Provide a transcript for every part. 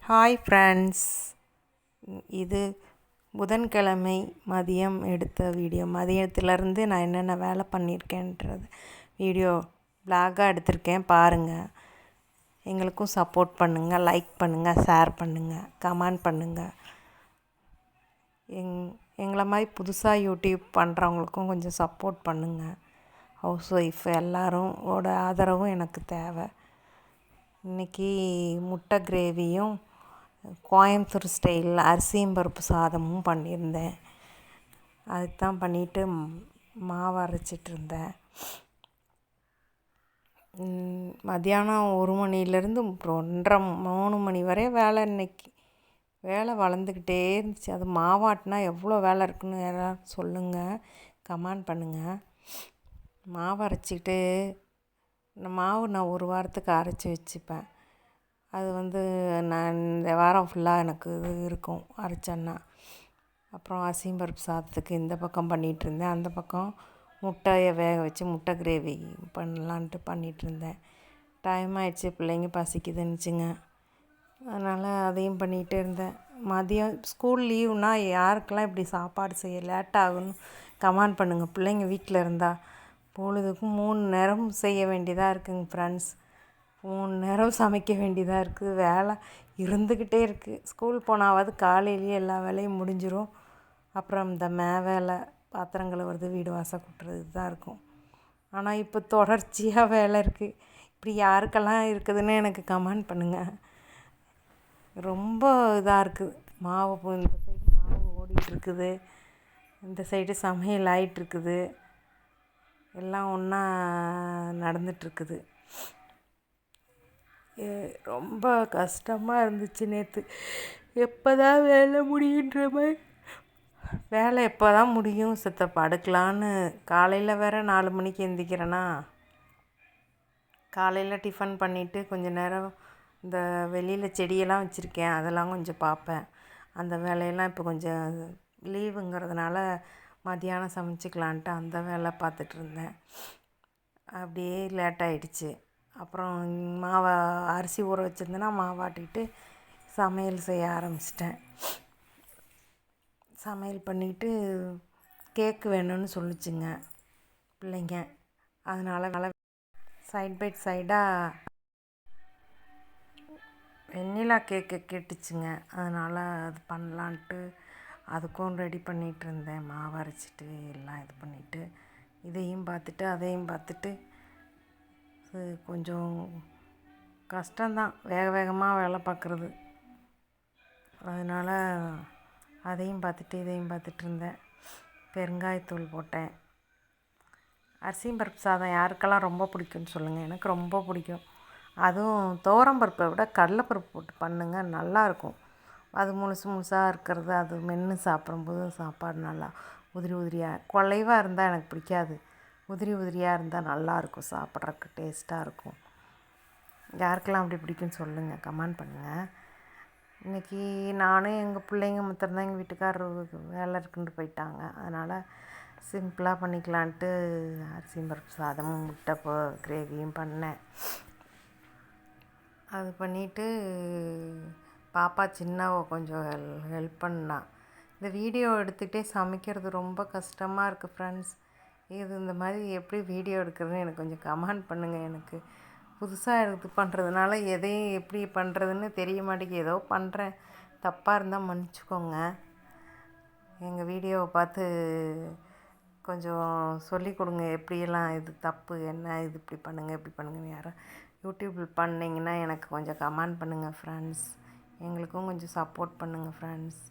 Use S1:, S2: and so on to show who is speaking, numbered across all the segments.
S1: Hi friends, இது புதன்கிழமை மதியம் எடுத்த வீடியோ. மதியத்துலேருந்து நான் என்னென்ன வேலை பண்ணியிருக்கேன்றது வீடியோ வ்ளாகாக எடுத்திருக்கேன். பாருங்கள். எங்களுக்கும் சப்போர்ட் பண்ணுங்கள், லைக் பண்ணுங்கள், ஷேர் பண்ணுங்கள், கமெண்ட் பண்ணுங்கள். எங்களை மாதிரி புதுசாக யூடியூப் பண்ணுறவங்களுக்கும் கொஞ்சம் சப்போர்ட் பண்ணுங்கள். ஹவுஸ் ஒய்ஃப் எல்லாரும் ஆதரவும் எனக்கு தேவை. இன்றைக்கி முட்டை கிரேவியும் கோயம்புத்தூர் ஸ்டைலில் அரிசியும் பருப்பு சாதமும் பண்ணியிருந்தேன். அதுக்கு தான் பண்ணிவிட்டு மாவு அரைச்சிட்ருந்தேன். மத்தியானம் 1 மணிலேருந்து 2:30 3 மணி வரை வேலை. இன்றைக்கி வேலை வளர்ந்துக்கிட்டே இருந்துச்சு. அது மாவாட்டினா எவ்வளோ வேலை இருக்குன்னு யாராவது சொல்லுங்கள், கமெண்ட் பண்ணுங்கள். மாவு அரைச்சிக்கிட்டு இந்த மாவு நான் 1 வாரத்துக்கு அரைச்சி வச்சுப்பேன். அது நான் இந்த வாரம் ஃபுல்லாக எனக்கு இது இருக்கும் அரைச்சேன்னா. அப்புறம் அரிசியும் பருப்பு சாதத்துக்கு இந்த பக்கம் பண்ணிகிட்ருந்தேன். அந்த பக்கம் முட்டையை வேக வச்சு முட்டை கிரேவி பண்ணலான்ட்டு பண்ணிகிட்ருந்தேன். டைம் ஆகிடுச்சி, பிள்ளைங்க பசிக்குதுன்னுச்சுங்க. அதனால் அதையும் பண்ணிகிட்டே இருந்தேன். மதியம் ஸ்கூல் லீவுனால் யாருக்கெல்லாம் இப்படி சாப்பாடு செய்ய லேட் ஆகுன்னு கமெண்ட் பண்ணுங்கள். பிள்ளைங்க வீட்டில் இருந்தால் பொழுதுக்கும் 3 நேரம் செய்ய வேண்டியதாக இருக்குங்க ஃப்ரெண்ட்ஸ். 3 நேரம் சமைக்க வேண்டியதாக இருக்குது. வேலை இருந்துக்கிட்டே இருக்குது. ஸ்கூல் போனாவது காலையிலேயே எல்லா வேலையும் முடிஞ்சிடும். அப்புறம் இந்த வேலை, பாத்திரம் கழுவுறது, வீடு வாசல் கூட்டுறது தான் இருக்கும். ஆனால் இப்போ தொடர்ச்சியாக வேலை இருக்குது. இப்படி யாருக்கெல்லாம் இருக்குதுன்னு எனக்கு கமெண்ட் பண்ணுங்கள். ரொம்ப இதாக இருக்குது. மாவு இந்த சைடு மாவு ஓடிட்டுருக்குது, இந்த சைடு சமையல் ஆகிட்டுருக்குது. எல்லாம் ஒன்றா நடந்துகிட்ருக்குது. ரொம்ப கஷ்டமாக இருந்துச்சு நேற்று. எப்போ தான் வேலை முடியுன்ற மாதிரி, வேலை எப்போ தான் முடியும் சித்த படுக்கலான்னு. காலையில் வேறு 4 மணிக்கு எந்திரிக்கிறேன்னா, காலையில் டிஃபன் பண்ணிவிட்டு கொஞ்சம் நேரம் இந்த வெளியில் செடியெல்லாம் வச்சுருக்கேன், அதெல்லாம் கொஞ்சம் பார்ப்பேன். அந்த வேலையெல்லாம் இப்போ கொஞ்சம் லீவுங்கிறதுனால மத்தியானம் சமைச்சிக்கலான்ட்டு அந்த வேலை பார்த்துட்ருந்தேன். அப்படியே லேட்டாகிடுச்சு. அப்புறம் அரிசி ஊற வச்சுருந்தேன்னா மாவாட்டிட்டு சமையல் செய்ய ஆரம்பிச்சிட்டேன். சமையல் பண்ணிவிட்டு கேக்கு வேணும்னு சொல்லிச்சுங்க பிள்ளைங்க. அதனால் சைட் பை சைடாக வெண்ணிலா கேக்கு கேட்டுச்சுங்க. அதனால் அது பண்ணலான்ட்டு அதுக்கும் ரெடி பண்ணிகிட்டு இருந்தேன். மாவு அரைச்சிட்டு எல்லாம் இது பண்ணிவிட்டு இதையும் பார்த்துட்டு அதையும் பார்த்துட்டு கொஞ்சம் கஷ்டந்தான் வேக வேகமாக வேலை பார்க்குறது. அதனால் அதையும் பார்த்துட்டு இதையும் பார்த்துட்ருந்தேன். பெருங்காயத்தூள் போட்டேன். அரிசியும் பருப்பு சாதம் யாருக்கெல்லாம் ரொம்ப பிடிக்கும்னு சொல்லுங்கள். எனக்கு ரொம்ப பிடிக்கும். அதுவும் துவரம்பருப்பை விட கடலைப்பருப்பு போட்டு பண்ணுங்க, நல்லாயிருக்கும். அது முழுசு முழுசாக இருக்கிறது, அது மென்று சாப்பிடும்போது சாப்பாடு நல்லா உதிரி உதிரியாக, குலைவாக இருந்தால் எனக்கு பிடிக்காது. உதிரி உதிரியாக இருந்தால் நல்லாயிருக்கும், சாப்பிட்றதுக்கு டேஸ்ட்டாக இருக்கும். யாருக்கெல்லாம் அப்படி பிடிக்கும்னு சொல்லுங்கள், கமெண்ட் பண்ணுங்கள். இன்றைக்கி நானும் எங்கள் பிள்ளைங்க மாத்திரம்தான், எங்கள் வீட்டுக்காரர் வேலை இருக்குன்ட்டு போயிட்டாங்க. அதனால் சிம்பிளாக பண்ணிக்கலான்ட்டு அரிசியும் பருப்பு சாதமும் முட்டை கிரேவியும் பண்ணேன். அது பண்ணிவிட்டு பாப்பா சின்னவ கொஞ்சம் ஹெல்ப் பண்ணா. இந்த வீடியோ எடுத்துகிட்டே சமைக்கிறது ரொம்ப கஷ்டமாக இருக்குது ஃப்ரெண்ட்ஸ். இந்த மாதிரி எப்படி வீடியோ எடுக்கிறதுன்னு எனக்கு கொஞ்சம் கமெண்ட் பண்ணுங்கள். எனக்கு புதுசாக இது பண்ணுறதுனால எதையும் எப்படி பண்ணுறதுன்னு தெரிய மாட்டேங்குது. ஏதோ பண்ணுறேன், தப்பாக இருந்தால் மன்னிச்சிக்கோங்க. எங்கள் வீடியோவை பார்த்து கொஞ்சம் சொல்லிக் கொடுங்க, எப்படியெல்லாம் இது தப்பு, என்ன இது இப்படி பண்ணுங்கள் இப்படி பண்ணுங்கன்னு. யாரும் யூடியூப்பில் பண்ணிங்கன்னா எனக்கு கொஞ்சம் கமெண்ட் பண்ணுங்கள் ஃப்ரெண்ட்ஸ். எங்களுக்கும் கொஞ்சம் சப்போர்ட் பண்ணுங்கள் ஃப்ரெண்ட்ஸ்.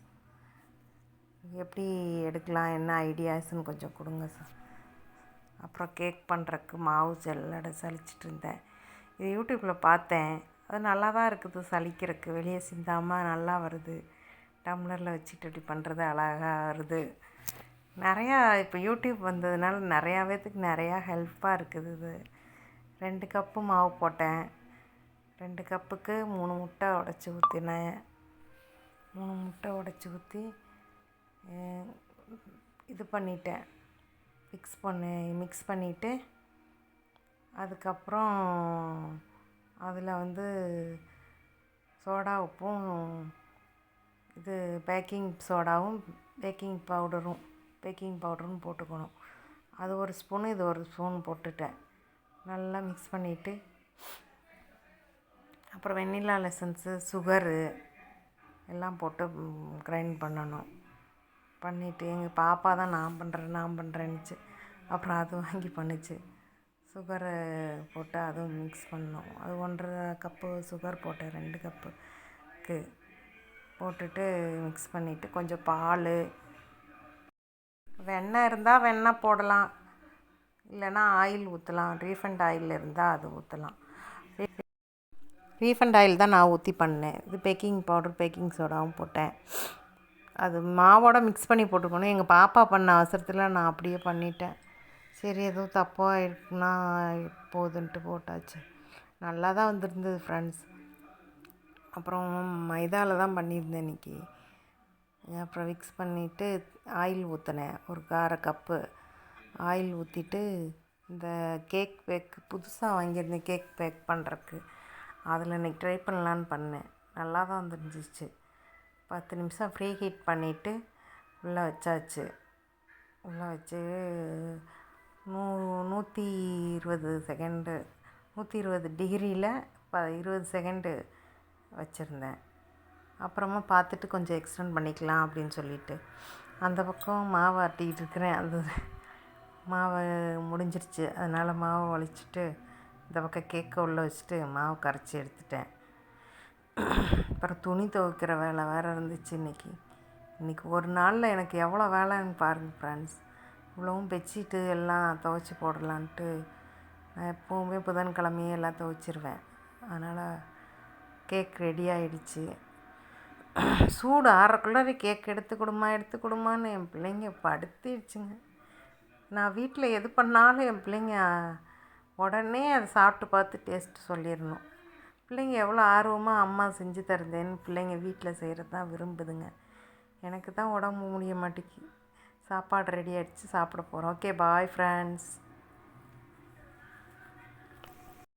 S1: எப்படி எடுக்கலாம், என்ன ஐடியாஸ்ன்னு கொஞ்சம் கொடுங்க சார். அப்புறம் கேக் பண்ணுறதுக்கு மாவு சலிச்சிட்டு இருந்தேன். இது யூடியூப்பில் பார்த்தேன். அது நல்லா தான் இருக்குது, சலிக்கிறதுக்கு வெளியே சிந்தாமல் நல்லா வருது. டம்ளரில் வச்சுட்டு இப்படி பண்ணுறது அழகாக வருது. நிறையா இப்போ யூடியூப் வந்ததுனால நிறையா பேத்துக்கு நிறையா ஹெல்ப்பாக இருக்குது. இது 2 கப்பு மாவு போட்டேன். 2 கப்புக்கு 3 முட்டை உடச்சி ஊற்றினேன். 3 முட்டை உடச்சி ஊற்றி இது பண்ணிட்டேன், மிக்ஸ் பண்ணிவிட்டு அதுக்கப்புறம் அதில் சோடா உப்பும் இது பேக்கிங் சோடாவும் பேக்கிங் பவுடரும் போட்டுக்கணும். அது ஒரு ஸ்பூனு, இது ஒரு ஸ்பூன் போட்டுட்டேன். நல்லா மிக்ஸ் பண்ணிவிட்டு அப்புறம் வெண்ணிலா எசன்ஸு, சுகரு எல்லாம் போட்டு கிரைண்ட் பண்ணணும். பண்ணிவிட்டு எங்கள் பாப்பா தான் நான் பண்ணுறேன்னுச்சு. அப்புறம் அது வாங்கி பண்ணுச்சு. சுகரை போட்டு அதுவும் மிக்ஸ் பண்ணோம். அது 1.5 கப்பு சுகர் போட்டேன், 2 கப்புக்கு போட்டுட்டு மிக்ஸ் பண்ணிவிட்டு கொஞ்சம் பால், வெண்ணெய் இருந்தால் வெண்ணெய் போடலாம், இல்லைன்னா ஆயில் ஊற்றலாம். ரீஃபண்ட் ஆயில் இருந்தால் அது ஊற்றலாம். ரீஃபண்ட் ஆயில் தான் நான் ஊற்றி பண்ணேன். இது பேக்கிங் பவுடர், பேக்கிங் சோடாவும் போட்டேன். அது மாவோட மிக்ஸ் பண்ணி போட்டுக்கணும். எங்கள் பாப்பா பண்ண அவசரத்தில் நான் அப்படியே பண்ணிட்டேன். சரி எதுவும் தப்பாக இருக்குன்னா போகுதுன்ட்டு போட்டாச்சு. நல்லா தான் வந்துருந்தது ஃப்ரெண்ட்ஸ். அப்புறம் மைதாவில் தான் பண்ணியிருந்தேன் இன்றைக்கி. அப்புறம் மிக்ஸ் பண்ணிவிட்டு ஆயில் ஊற்றினேன். ஒரு 1/2 கப்பு ஆயில் ஊற்றிட்டு இந்த கேக் பேக் புதுசாக வாங்கியிருந்தேன், கேக் பேக் பண்ணுறக்கு. அதில் இன்றைக்கி ட்ரை பண்ணலான்னு பண்ணேன். நல்லா தான் வந்துருந்துச்சு. 10 நிமிஷம் ஃப்ரீ ஹீட் பண்ணிவிட்டு உள்ளே வச்சாச்சு. உள்ளே வச்சு 120 செகண்டு 120 டிகிரியில் 20 செகண்டு வச்சுருந்தேன். அப்புறமா பார்த்துட்டு கொஞ்சம் எக்ஸ்டெண்ட் பண்ணிக்கலாம் அப்படின்னு சொல்லிவிட்டு அந்த பக்கம் மாவு ஆட்டிக்கிட்டு இருக்கிறேன். அந்த மாவு முடிஞ்சிருச்சு. அதனால் மாவை வலிச்சிட்டு இந்த பக்கம் கேக்கை உள்ளே வச்சுட்டு மாவு கரைச்சி எடுத்துட்டேன். அப்புறம் துணி துவைக்கிற வேலை வேறு இருந்துச்சு இன்றைக்கி ஒரு நாளில் எனக்கு எவ்வளோ வேலைன்னு பாருங்கள் ஃப்ரெண்ட்ஸ். இவ்வளவும் பெட்ஷீட்டு எல்லாம் துவைச்சி போடலான்ட்டு நான் எப்போவுமே புதன்கிழமையே எல்லாம் துவைச்சிருவேன். அதனால் கேக் ரெடி ஆகிடுச்சு. சூடு ஆறக்குள்ளே கேக் எடுத்து கொடுமான்னு என் பிள்ளைங்க படுத்திடுச்சுங்க. நான் வீட்டில் எது பண்ணாலும் என் பிள்ளைங்க உடனே அதை சாப்பிட்டு பார்த்து டேஸ்ட்டு சொல்லிடணும். பிள்ளைங்க எவ்வளோ ஆர்வமாக அம்மா செஞ்சு தருந்தேன்னு பிள்ளைங்க வீட்டில் செய்கிறது தான் விரும்புதுங்க. எனக்கு தான் உடம்பு முடிய மாட்டேங்கி. சாப்பாடு ரெடி ஆகிடுச்சு, சாப்பிட போகிறோம். Okay, bye friends.